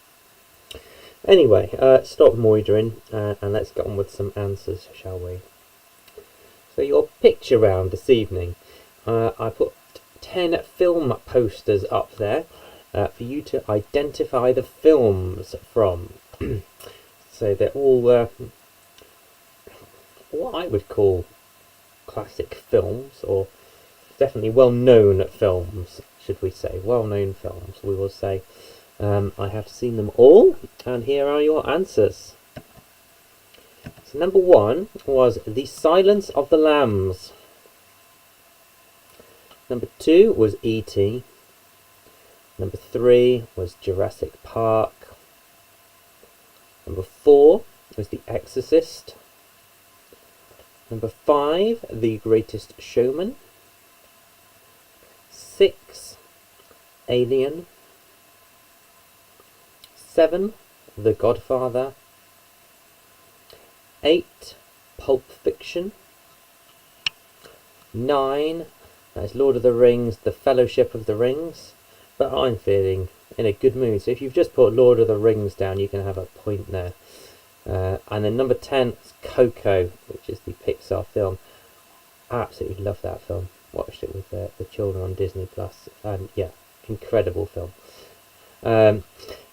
Anyway, stop moidering and let's get on with some answers, shall we? So your picture round this evening, I put 10 film posters up there for you to identify the films from. So they're all what I would call classic films, or definitely well-known films, should we say. Well-known films, we will say. I have seen them all, and here are your answers. So number 1 was The Silence of the Lambs. Number 2 was E.T. Number 3 was Jurassic Park. Number 4 was The Exorcist. Number 5, The Greatest Showman. 6, Alien. 7, The Godfather. 8, Pulp Fiction. 9, that's Lord of the Rings, The Fellowship of the Rings. But I'm feeling in a good mood, so if you've just put Lord of the Rings down, you can have a point there. And then number 10 is Coco, which is the Pixar film. I absolutely love that film. Watched it with the children on Disney Plus, and yeah, incredible film. So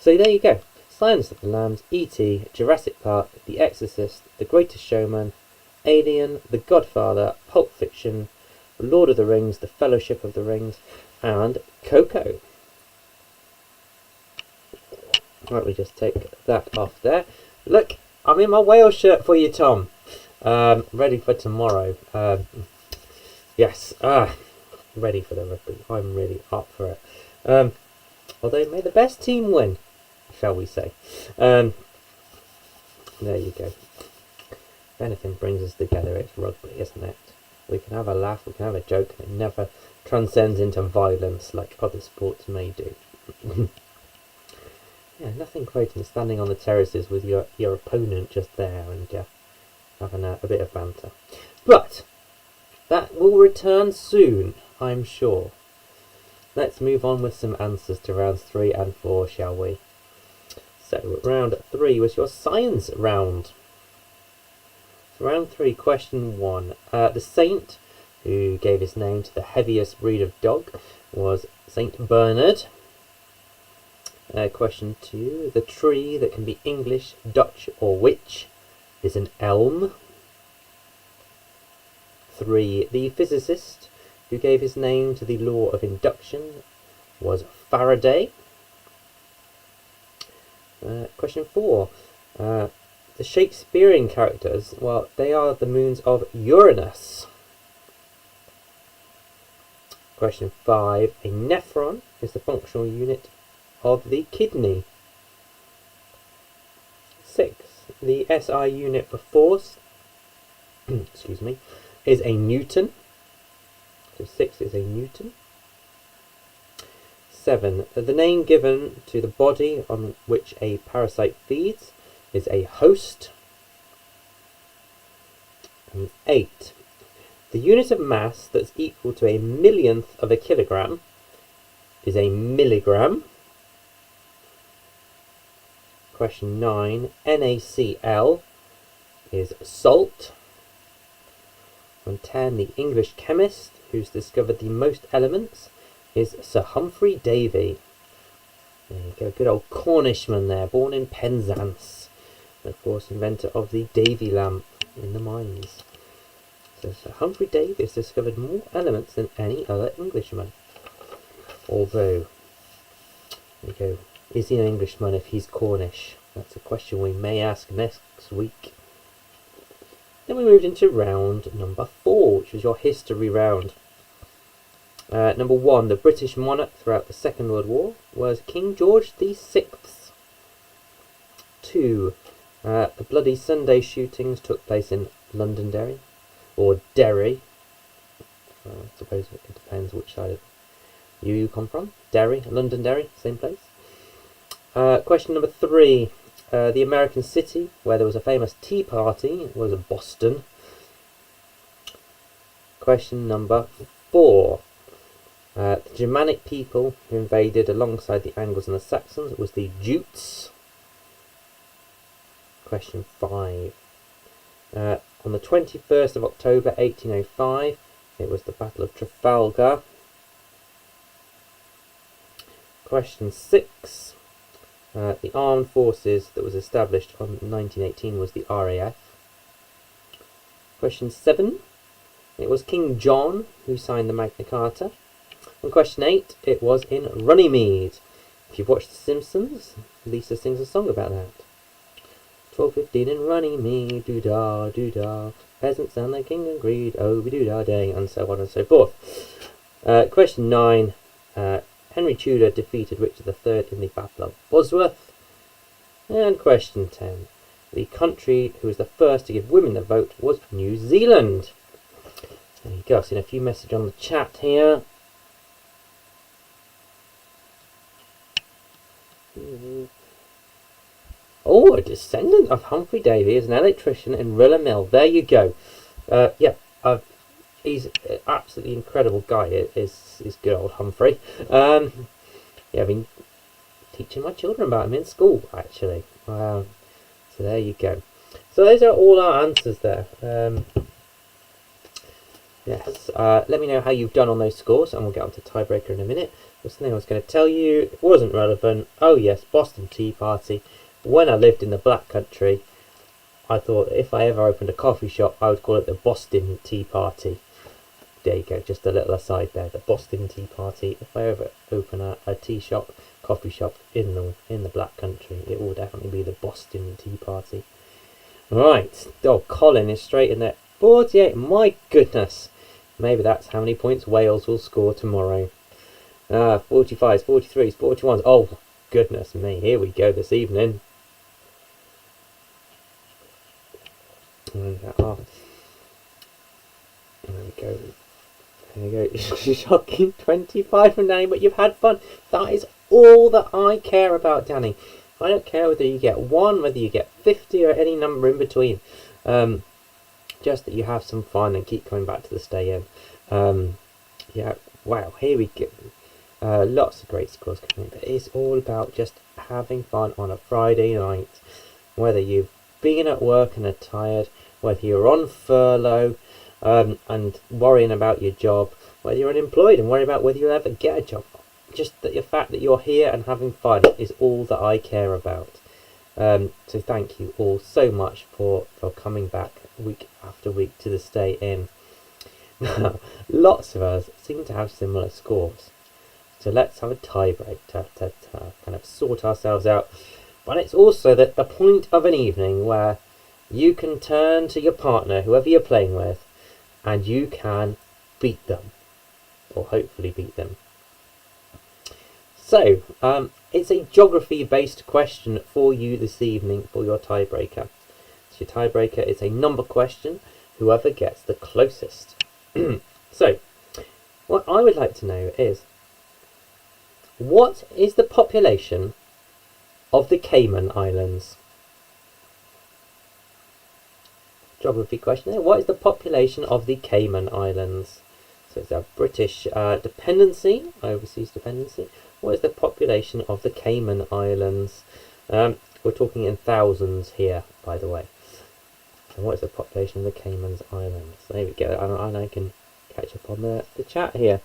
there you go. Silence of the Lambs, E.T., Jurassic Park, The Exorcist, The Greatest Showman, Alien, The Godfather, Pulp Fiction, Lord of the Rings, The Fellowship of the Rings, and Coco. Right, we just take that off there. Look, I'm in my Wales shirt for you, Tom. Ready for tomorrow. Yes, ready for the rugby. I'm really up for it. Although, may the best team win, shall we say. There you go. If anything brings us together, it's rugby, isn't it? We can have a laugh, we can have a joke, and it never transcends into violence like other sports may do. Yeah, nothing greater than standing on the terraces with your opponent just there and having a bit of banter. But that will return soon, I'm sure. Let's move on with some answers to rounds 3 and 4, shall we? So round 3 was your science round. So round 3, question 1. The saint who gave his name to the heaviest breed of dog was Saint Bernard. Question 2. The tree that can be English, Dutch or which is an elm. 3. The physicist who gave his name to the law of induction was Faraday. Question 4. The Shakespearean characters, well, they are the moons of Uranus. Question 5. A nephron is the functional unit of the kidney. 6. The SI unit for force excuse me, is a Newton. So 6 is a Newton. 7. The name given to the body on which a parasite feeds is a host. And 8. The unit of mass that's equal to a millionth of a kilogram is a milligram. Question 9. NaCl is salt. And 10. The English chemist who's discovered the most elements is Sir Humphrey Davy. There you go, good old Cornishman there, born in Penzance. And of course, inventor of the Davy lamp in the mines. So Sir Humphrey Davy has discovered more elements than any other Englishman. Although, there you go, Is he an Englishman if he's Cornish? That's a question we may ask next week. Then we moved into round number 4, which was your history round. Number 1, the British monarch throughout the Second World War was King George VI. 2, the Bloody Sunday shootings took place in Londonderry, or Derry. I suppose it depends which side of you come from. Derry, Londonderry, same place. Question number 3. The American city where there was a famous tea party was Boston. Question number 4. The Germanic people who invaded alongside the Angles and the Saxons was the Jutes. Question 5. On the 21st of October 1805, it was the Battle of Trafalgar. Question 6. The armed forces that was established in 1918 was the RAF. Question 7. It was King John who signed the Magna Carta. And question 8. It was in Runnymede. If you've watched The Simpsons, Lisa sings a song about that. 12:15 in Runnymede, doo-dah, doo-dah. Peasants and the king agreed, oh, we doo-dah day, and so on and so forth. Question 9. Henry Tudor defeated Richard III in the Battle of Bosworth. And question 10. The country who was the first to give women the vote was New Zealand. There you go. I've seen a few messages on the chat here. Oh, a descendant of Humphrey Davy is an electrician in Rilla Mill. There you go. He's an absolutely incredible guy, is good old Humphrey. Yeah, I've been teaching my children about him in school, actually. So there you go. So those are all our answers there. Yes, let me know how you've done on those scores, and we'll get on to tiebreaker in a minute. There's something I was going to tell you. It wasn't relevant. Oh yes, Boston Tea Party. When I lived in the Black Country, I thought if I ever opened a coffee shop, I would call it the Boston Tea Party. There you go, just a little aside there, the Boston Tea Party. If I ever open a tea shop, coffee shop in the Black Country, it will definitely be the Boston Tea Party. Right, oh, Colin is straight in there. 48, my goodness. Maybe that's how many points Wales will score tomorrow. 45s, 43s, 41s. Oh, goodness me, here we go this evening. There we go. There you go. Shocking 25 from Danny, but you've had fun. That is all that I care about, Danny. I don't care whether you get 1, whether you get 50 or any number in between. Just that you have some fun and keep coming back to the stay in. Yeah, wow, here we go. Lots of great scores coming in, but it's all about just having fun on a Friday night. Whether you've been at work and are tired, whether you're on furlough and worrying about your job, whether you're unemployed and worry about whether you'll ever get a job. Just the fact that you're here and having fun is all that I care about. So thank you all so much for coming back week after week to the Stay In. Now, lots of us seem to have similar scores. So let's have a tiebreak to kind of sort ourselves out. But it's also the point of an evening where you can turn to your partner, whoever you're playing with, and you can beat them. Or hopefully beat them. So, it's a geography-based question for you this evening for your tiebreaker. So your tiebreaker is a number question, whoever gets the closest. So, what I would like to know is, what is the population of the Cayman Islands? Geography question there. What is the population of the Cayman Islands? So it's a British dependency, overseas dependency. What is the population of the Cayman Islands? We're talking in thousands here, by the way. And what is the population of the Cayman Islands? There we go. And I can catch up on the chat here.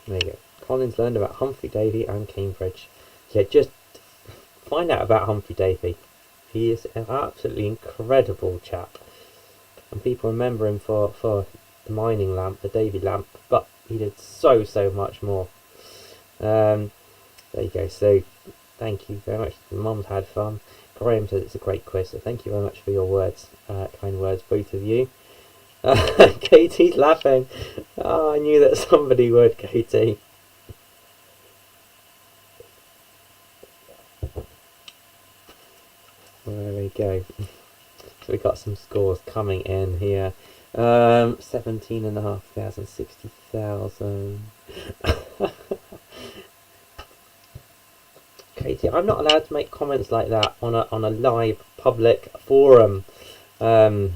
There you go. Colin's learned about Humphrey Davy and Cambridge. Yeah, just find out about Humphrey Davy. He is an absolutely incredible chap. And people remember him for the mining lamp, the Davy lamp, but he did so much more. There you go. So thank you very much. The Mum's had fun. Graham says it's a great quiz, so thank you very much for your words, kind words, both of you. Katie's laughing. Oh, I knew that somebody would, Katie. There we go. So we got some scores coming in here. 17,500, 60,000. Katie, I'm not allowed to make comments like that on a live public forum. 20,000.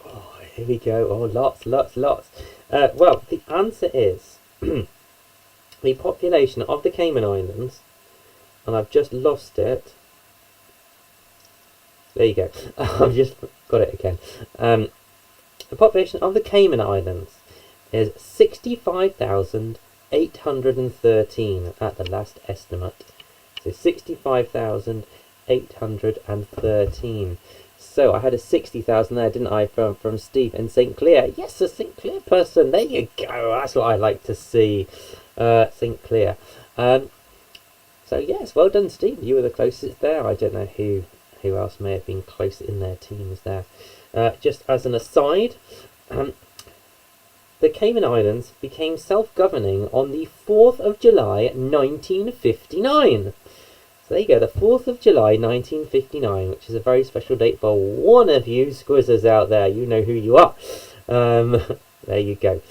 Oh, here we go. Oh, lots. Well, the answer is the population of the Cayman Islands, and I've just lost it. There you go. I've just got it again. The population of the Cayman Islands is 65,813 at the last estimate. So 65,813. So I had a 60,000 there, didn't I, from Steve in St. Clair. Yes, a St. Clair person. There you go. That's what I like to see. St. Clair. So yes, well done, Steve. You were the closest there. I don't know who else may have been close in their teams there. Just as an aside, the Cayman Islands became self-governing on the 4th of July 1959. So there you go, the 4th of July 1959, which is a very special date for one of you Scuizzes out there. You know who you are. There you go.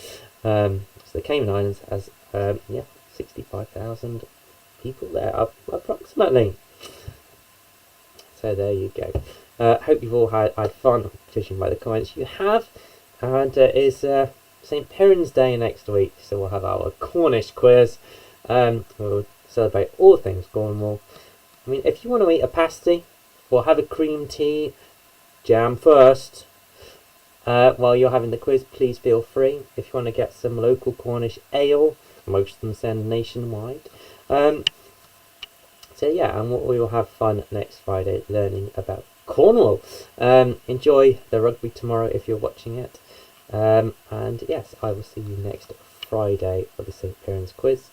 So the Cayman Islands has 65,000 people there, approximately. So there you go. Hope you've all had fun, judging by the comments you have. And it is St. Piran's Day next week, so we'll have our Cornish quiz. We'll celebrate all things Cornwall. I mean, if you want to eat a pasty or have a cream tea, jam first. While you're having the quiz, please feel free. If you want to get some local Cornish ale, most of them send nationwide. So yeah, and we will have fun next Friday learning about Cornwall. Enjoy the rugby tomorrow if you're watching it. And yes, I will see you next Friday for the St. Piran's quiz.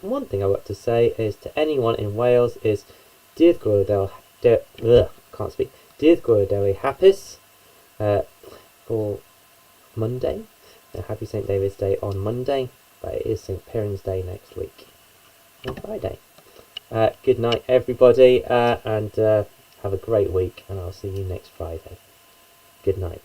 One thing I want to say is to anyone in Wales is Dydd Gwyrdel hapus for Monday. Happy St. David's Day on Monday, but it is St. Piran's Day next week on Friday. Good night everybody, and have a great week, and I'll see you next Friday. Good night.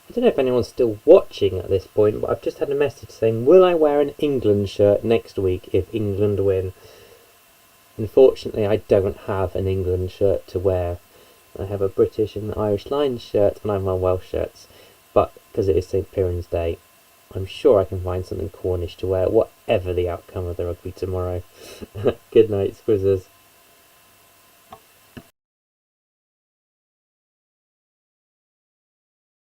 I don't know if anyone's still watching at this point, but I've just had a message saying, will I wear an England shirt next week if England win? Unfortunately, I don't have an England shirt to wear. I have a British and Irish Lions shirt, and I wear Welsh shirts. But because it is St. Piran's Day, I'm sure I can find something Cornish to wear, whatever the outcome of the rugby tomorrow. Good night, Scuizzes.